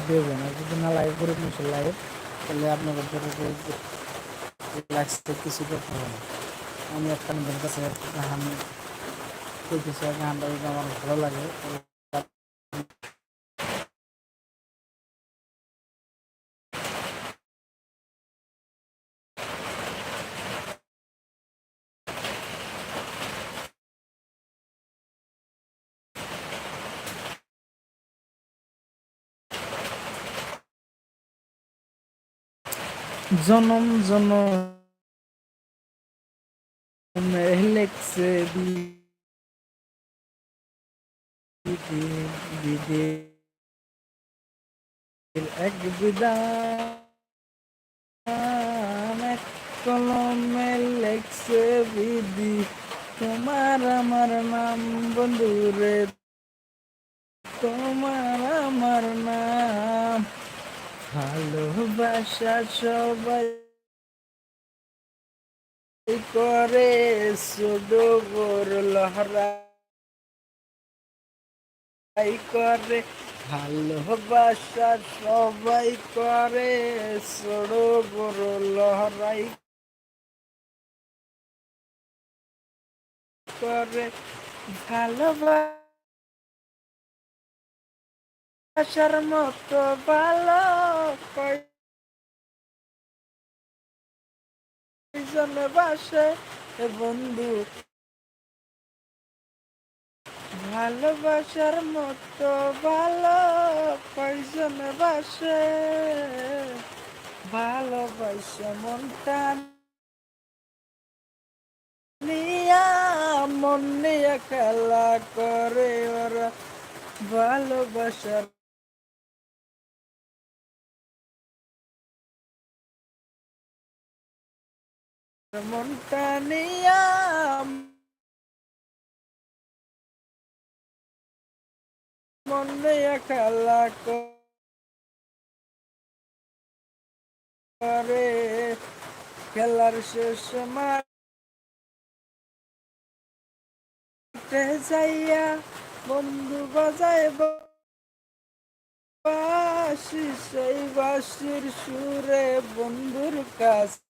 দেবেন, আর যদি না লাইভ গরিব মানুষের লাইভ, তাহলে আপনাদের লাইফে কিছু করতে হবে। আমি একটা নিজের কাছে গান করতেছি, গানটা যদি আমার ভালো লাগে জনম জনম লেখছে বিধি এক বিধান, এক কলমে লেখছে বিধি, তোমার আমার নাম বন্ধুরে, তোমার আমার নাম। ভালোবাসা সবাই করে, সুডোগর লহরাই করে, ভালোবাসা সবাই করে, সুডোগর লহরাই করে। ভালোবাসার মতো ভালো কয়জন বাসে বন্ধু, ভালোবাসার মতো ভালো কয়জন বাসে, ভালোবাসা মনটা নিয়া মন নিয়ে খেলা করে ওরা, ভালোবাসার মনটা নিয়া মন নিয়ে খেলা করে। খেলার শেষ মাঠে যাইয়া বন্ধু বাজায় বাঁশি, সেই বাঁশির সুরে বন্ধুর কাছে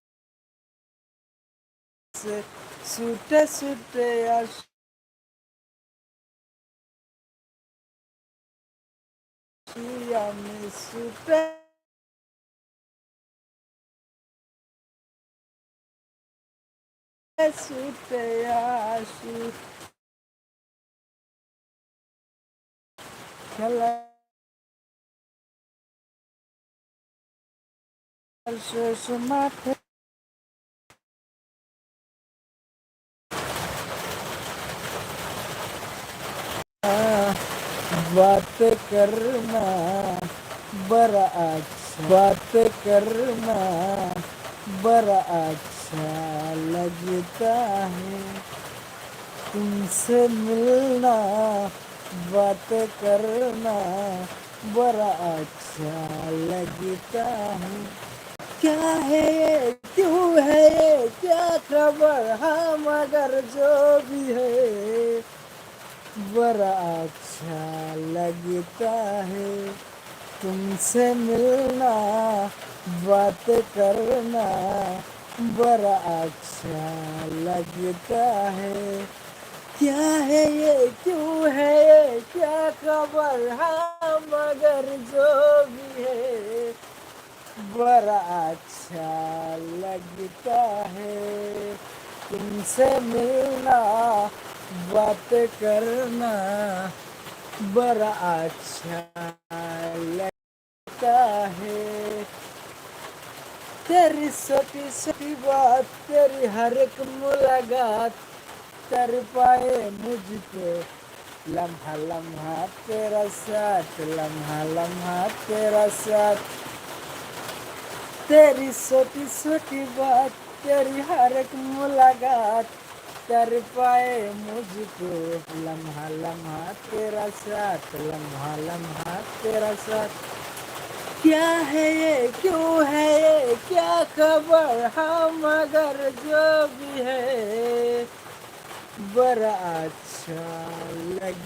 ছুটে ছুটে আসি আমি, ছুটে ছুটে আসি। খেলার শেষ মাঠে बात करना बड़ा अच्छा, बात करना बड़ा अच्छा लगता है, तुमसे मिलना बात करना बड़ा अच्छा लगता है। क्या है ये, क्यों है ये, क्या खबर, हाँ मगर जो भी है बड़ा अच्छा लगता है, तुमसे मिलना बात करना बड़ा अच्छा लगता है। क्या है ये, क्यों है ये, क्या खबर, हाँ मगर जो भी है बड़ा अच्छा लगता है, तुमसे मिलना बात करना बड़ा अच्छा लगता है। तेरी छोटी छोटी बात, तेरी हर एक मुलाकात कर पाए मुझको, लम्हा लम्हा तेरा साथ, लम्हा लम्हा तेरा साथ। तेरी छोटी छोटी बात, तेरी हर एक मुलाकात कर पाए मुझको, लम्हा लम्हा तेरा साथ, लम्हा लम्हा तेरा साथ। क्या है ये, क्यों है ये, क्या खबर, हाँ मगर जो भी है बड़ा अच्छा लग